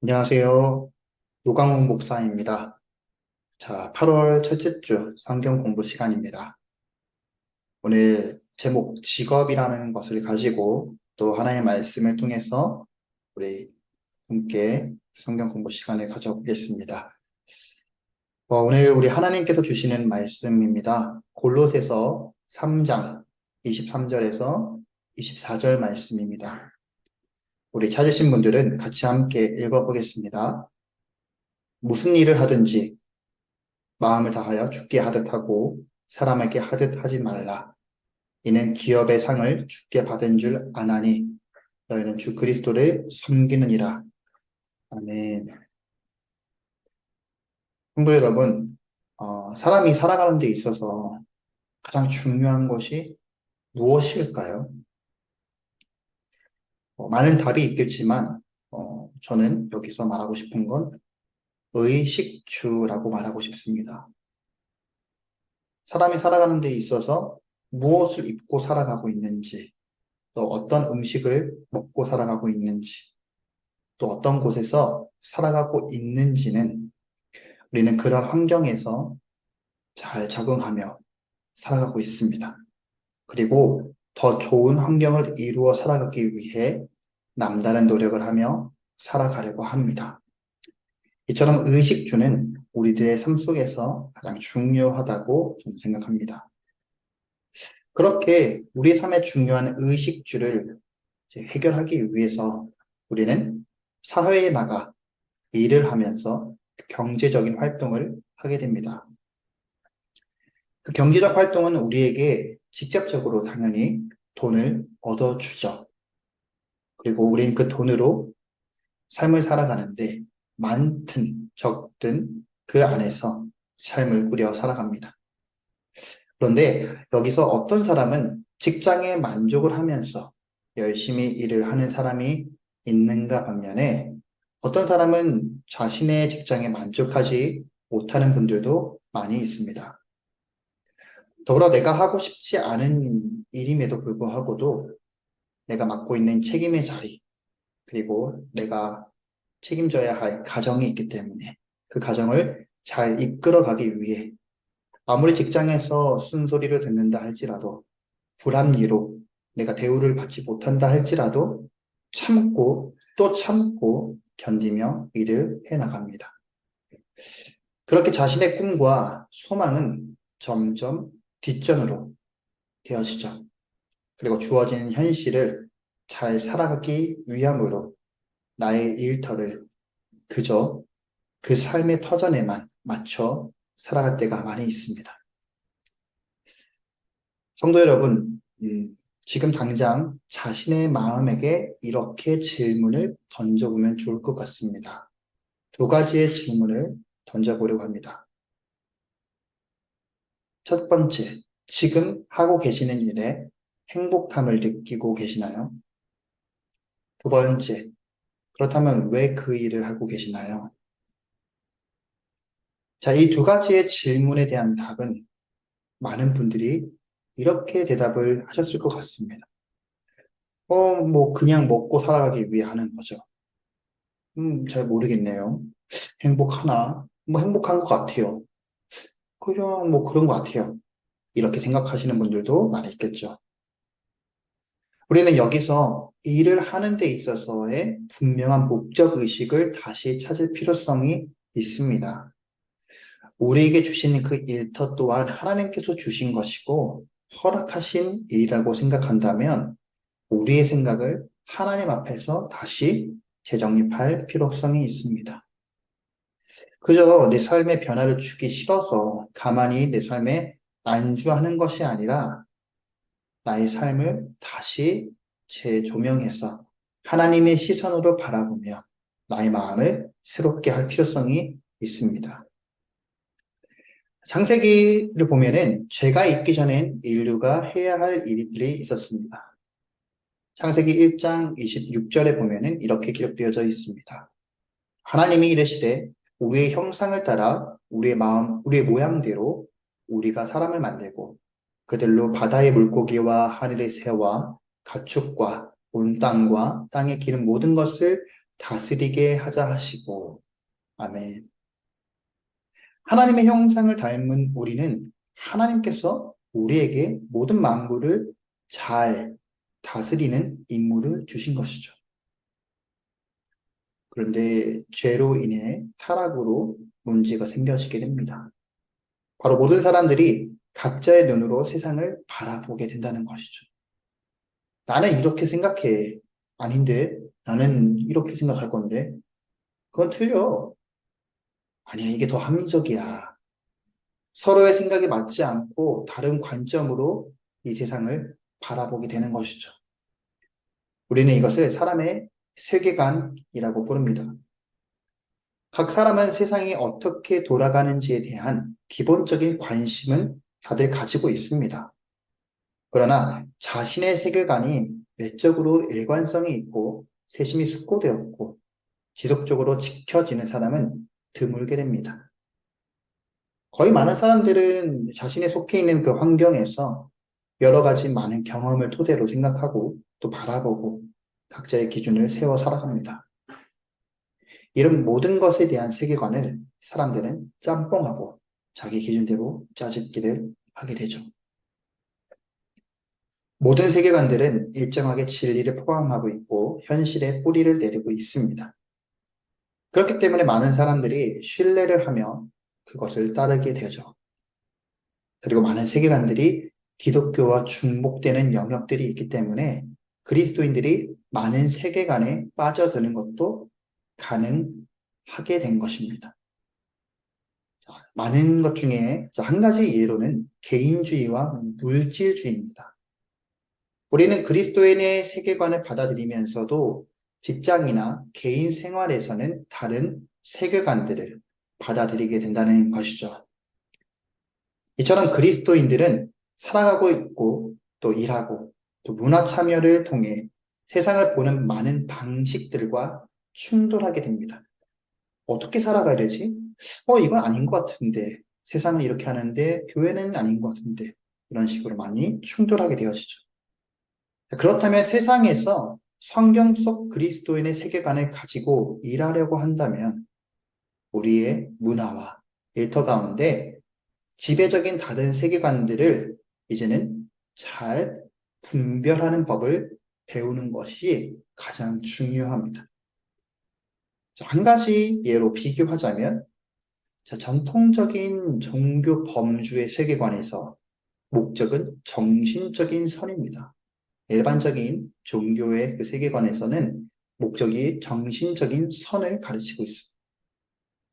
안녕하세요. 노광훈 목사입니다. 자, 8월 첫째 주 성경 공부 시간입니다. 오늘 제목 직업이라는 것을 가지고 또 하나의 말씀을 통해서 우리 함께 성경 공부 시간을 가져보겠습니다. 오늘 우리 하나님께서 주시는 말씀입니다. 골로새서 3장 23절에서 24절 말씀입니다. 우리 찾으신 분들은 같이 함께 읽어보겠습니다. 무슨 일을 하든지 마음을 다하여 주께 하듯 하고 사람에게 하듯 하지 말라. 이는 기업의 상을 주께 받은 줄 아나니 너희는 주 그리스도를 섬기느니라. 아멘. 성도 여러분, 사람이 살아가는 데 있어서 가장 중요한 것이 무엇일까요? 많은 답이 있겠지만 저는 여기서 말하고 싶은 건 의식주라고 말하고 싶습니다. 사람이 살아가는 데 있어서 무엇을 입고 살아가고 있는지, 또 어떤 음식을 먹고 살아가고 있는지, 또 어떤 곳에서 살아가고 있는지는 우리는 그런 환경에서 잘 적응하며 살아가고 있습니다. 그리고 더 좋은 환경을 이루어 살아가기 위해 남다른 노력을 하며 살아가려고 합니다. 이처럼 의식주는 우리들의 삶 속에서 가장 중요하다고 저는 생각합니다. 그렇게 우리 삶에 중요한 의식주를 이제 해결하기 위해서 우리는 사회에 나가 일을 하면서 경제적인 활동을 하게 됩니다. 그 경제적 활동은 우리에게 직접적으로 당연히 돈을 얻어주죠. 그리고 우린 그 돈으로 삶을 살아가는데 많든 적든 그 안에서 삶을 꾸려 살아갑니다. 그런데 여기서 어떤 사람은 직장에 만족을 하면서 열심히 일을 하는 사람이 있는가 반면에 어떤 사람은 자신의 직장에 만족하지 못하는 분들도 많이 있습니다. 더불어 내가 하고 싶지 않은 일임에도 불구하고도 내가 맡고 있는 책임의 자리, 그리고 내가 책임져야 할 가정이 있기 때문에 그 가정을 잘 이끌어가기 위해 아무리 직장에서 쓴소리를 듣는다 할지라도 불합리로 내가 대우를 받지 못한다 할지라도 참고 또 참고 견디며 일을 해나갑니다. 그렇게 자신의 꿈과 소망은 점점 뒷전으로 되어지죠. 그리고 주어진 현실을 잘 살아가기 위함으로 나의 일터를 그저 그 삶의 터전에만 맞춰 살아갈 때가 많이 있습니다. 성도 여러분, 지금 당장 자신의 마음에게 이렇게 질문을 던져보면 좋을 것 같습니다. 두 가지의 질문을 던져보려고 합니다. 첫 번째, 지금 하고 계시는 일에 행복함을 느끼고 계시나요? 두 번째, 그렇다면 왜 그 일을 하고 계시나요? 자, 이 두 가지의 질문에 대한 답은 많은 분들이 이렇게 대답을 하셨을 것 같습니다. 뭐, 그냥 먹고 살아가기 위해 하는 거죠. 잘 모르겠네요. 행복하나? 뭐, 행복한 것 같아요. 그냥 뭐 그런 것 같아요. 이렇게 생각하시는 분들도 많이 있겠죠. 우리는 여기서 일을 하는 데 있어서의 분명한 목적 의식을 다시 찾을 필요성이 있습니다. 우리에게 주시는 그 일터 또한 하나님께서 주신 것이고 허락하신 일이라고 생각한다면 우리의 생각을 하나님 앞에서 다시 재정립할 필요성이 있습니다. 그저 내 삶에 변화를 주기 싫어서 가만히 내 삶에 안주하는 것이 아니라 나의 삶을 다시 재조명해서 하나님의 시선으로 바라보며 나의 마음을 새롭게 할 필요성이 있습니다. 창세기를 보면은 죄가 있기 전엔 인류가 해야 할 일들이 있었습니다. 창세기 1장 26절에 보면은 이렇게 기록되어져 있습니다. 하나님이 이르시되 우리의 형상을 따라 우리의 모양대로 우리가 사람을 만들고 그들로 바다의 물고기와 하늘의 새와 가축과 온 땅과 땅에 기는 모든 것을 다스리게 하자 하시고, 아멘. 하나님의 형상을 닮은 우리는 하나님께서 우리에게 모든 만물을 잘 다스리는 임무를 주신 것이죠. 그런데 죄로 인해 타락으로 문제가 생겨지게 됩니다. 바로 모든 사람들이 각자의 눈으로 세상을 바라보게 된다는 것이죠. 나는 이렇게 생각해. 아닌데, 나는 이렇게 생각할 건데. 그건 틀려. 아니야, 이게 더 합리적이야. 서로의 생각이 맞지 않고 다른 관점으로 이 세상을 바라보게 되는 것이죠. 우리는 이것을 사람의 세계관이라고 부릅니다. 각 사람은 세상이 어떻게 돌아가는지에 대한 기본적인 관심은 다들 가지고 있습니다. 그러나 자신의 세계관이 내적으로 일관성이 있고 세심히 숙고되었고 지속적으로 지켜지는 사람은 드물게 됩니다. 거의 많은 사람들은 자신의 속해 있는 그 환경에서 여러 가지 많은 경험을 토대로 생각하고 또 바라보고 각자의 기준을 세워 살아갑니다. 이런 모든 것에 대한 세계관을 사람들은 짬뽕하고 자기 기준대로 짜집기를 하게 되죠. 모든 세계관들은 일정하게 진리를 포함하고 있고 현실에 뿌리를 내리고 있습니다. 그렇기 때문에 많은 사람들이 신뢰를 하며 그것을 따르게 되죠. 그리고 많은 세계관들이 기독교와 중복되는 영역들이 있기 때문에 그리스도인들이 많은 세계관에 빠져드는 것도 가능하게 된 것입니다. 많은 것 중에 한 가지 예로는 개인주의와 물질주의입니다. 우리는 그리스도인의 세계관을 받아들이면서도 직장이나 개인 생활에서는 다른 세계관들을 받아들이게 된다는 것이죠. 이처럼 그리스도인들은 살아가고 있고 또 일하고 또 문화 참여를 통해 세상을 보는 많은 방식들과 충돌하게 됩니다. 어떻게 살아가야 되지? 이건 아닌 것 같은데. 세상은 이렇게 하는데 교회는 아닌 것 같은데. 이런 식으로 많이 충돌하게 되어지죠. 그렇다면 세상에서 성경 속 그리스도인의 세계관을 가지고 일하려고 한다면 우리의 문화와 일터 가운데 지배적인 다른 세계관들을 이제는 잘 분별하는 법을 배우는 것이 가장 중요합니다. 한 가지 예로 비교하자면 전통적인 종교 범주의 세계관에서 목적은 정신적인 선입니다. 일반적인 종교의 그 세계관에서는 목적이 정신적인 선을 가르치고 있습니다.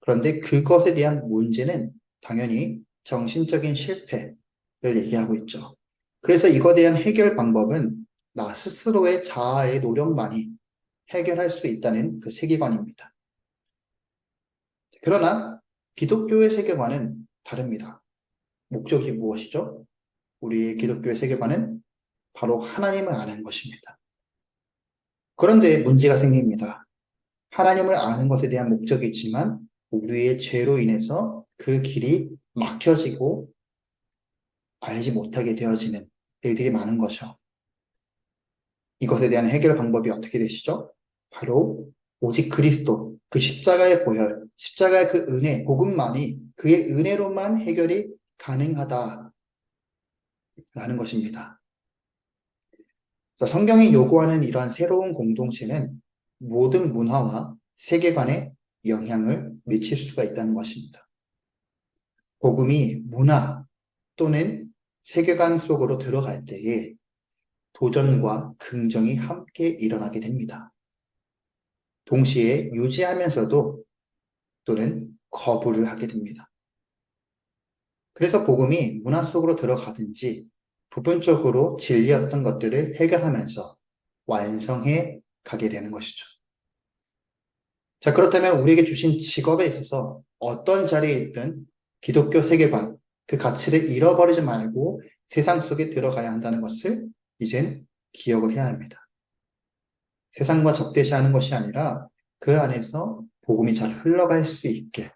그런데 그것에 대한 문제는 당연히 정신적인 실패를 얘기하고 있죠. 그래서 이거에 대한 해결 방법은 나 스스로의 자아의 노력만이 해결할 수 있다는 그 세계관입니다. 그러나 기독교의 세계관은 다릅니다. 목적이 무엇이죠? 우리 기독교의 세계관은 바로 하나님을 아는 것입니다. 그런데 문제가 생깁니다. 하나님을 아는 것에 대한 목적이 있지만 우리의 죄로 인해서 그 길이 막혀지고 알지 못하게 되어지는 일들이 많은 거죠. 이것에 대한 해결 방법이 어떻게 되시죠? 바로 오직 그리스도, 그 십자가의 보혈, 십자가의 그 은혜, 복음만이 그의 은혜로만 해결이 가능하다라는 것입니다. 성경이 요구하는 이러한 새로운 공동체는 모든 문화와 세계관에 영향을 미칠 수가 있다는 것입니다. 복음이 문화 또는 세계관 속으로 들어갈 때에 도전과 긍정이 함께 일어나게 됩니다. 동시에 유지하면서도 또는 거부를 하게 됩니다. 그래서 복음이 문화 속으로 들어가든지 부분적으로 진리였던 것들을 해결하면서 완성해 가게 되는 것이죠. 자, 그렇다면 우리에게 주신 직업에 있어서 어떤 자리에 있든 기독교 세계관, 그 가치를 잃어버리지 말고 세상 속에 들어가야 한다는 것을 이젠 기억을 해야 합니다. 세상과 적대시하는 것이 아니라 그 안에서 복음이 잘 흘러갈 수 있게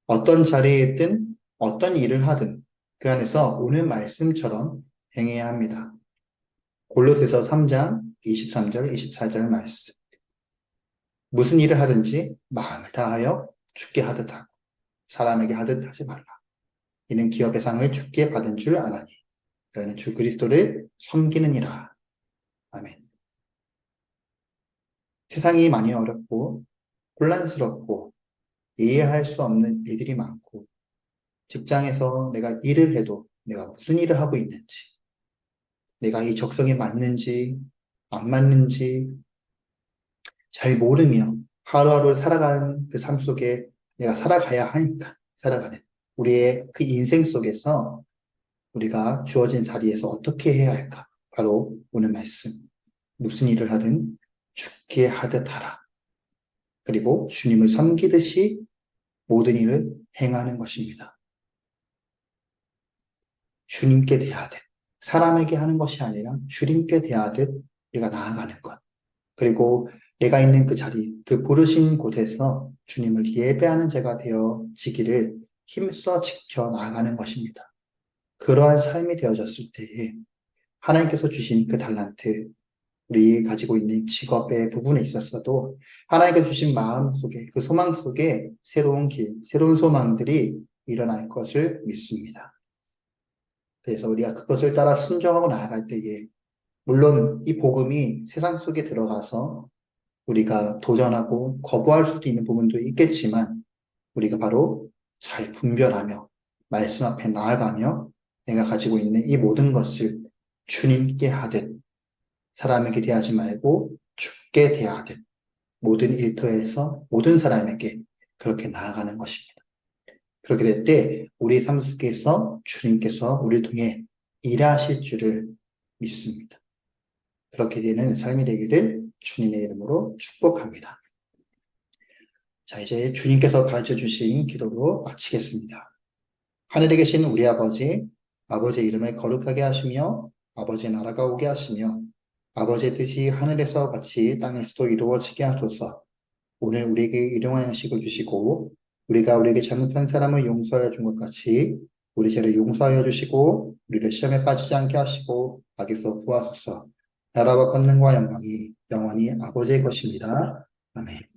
어떤 자리에 있든 어떤 일을 하든 그 안에서 오늘 말씀처럼 행해야 합니다. 골로새서 3장 23절 24절 말씀. 무슨 일을 하든지 마음을 다하여 주께 하듯 하고 사람에게 하듯 하지 말라. 이는 기업의 상을 주께 받은 줄 아나니 너희는 주 그리스도를 섬기느니라. 아멘. 세상이 많이 어렵고 혼란스럽고 이해할 수 없는 일들이 많고 직장에서 내가 일을 해도 내가 무슨 일을 하고 있는지 내가 이 적성에 맞는지 안 맞는지 잘 모르며 하루하루 살아가는 그 삶 속에 내가 살아가야 하니까 살아가는 우리의 그 인생 속에서 우리가 주어진 자리에서 어떻게 해야 할까? 바로 오늘 말씀. 무슨 일을 하든 주께 하듯 하라. 그리고 주님을 섬기듯이 모든 일을 행하는 것입니다. 주님께 대하듯 사람에게 하는 것이 아니라 주님께 대하듯 우리가 나아가는 것. 그리고 내가 있는 그 자리, 그 부르신 곳에서 주님을 예배하는 자가 되어지기를 힘써 지켜 나아가는 것입니다. 그러한 삶이 되어졌을 때에 하나님께서 주신 그 달란트, 우리 가지고 있는 직업의 부분에 있어서도 하나님께서 주신 마음 속에, 그 소망 속에 새로운 길, 새로운 소망들이 일어날 것을 믿습니다. 그래서 우리가 그것을 따라 순종하고 나아갈 때에 물론 이 복음이 세상 속에 들어가서 우리가 도전하고 거부할 수도 있는 부분도 있겠지만 우리가 바로 잘 분별하며 말씀 앞에 나아가며 내가 가지고 있는 이 모든 것을 주님께 하듯 사람에게 대하지 말고 주께 대하듯 모든 일터에서 모든 사람에게 그렇게 나아가는 것입니다. 그렇게 될 때 우리 삶 속에서 주님께서 우리를 통해 일하실 줄을 믿습니다. 그렇게 되는 삶이 되기를 주님의 이름으로 축복합니다. 자, 이제 주님께서 가르쳐 주신 기도로 마치겠습니다. 하늘에 계신 우리 아버지, 아버지의 이름을 거룩하게 하시며 아버지의 나라가 오게 하시며 아버지의 뜻이 하늘에서 같이 땅에서도 이루어지게 하소서. 오늘 우리에게 일용할 양식을 주시고 우리가 우리에게 잘못한 사람을 용서하여 준 것 같이 우리 죄를 용서하여 주시고 우리를 시험에 빠지지 않게 하시고 악에서 구하소서. 나라와 권능과 영광이 영원히 아버지의 것입니다. 아멘.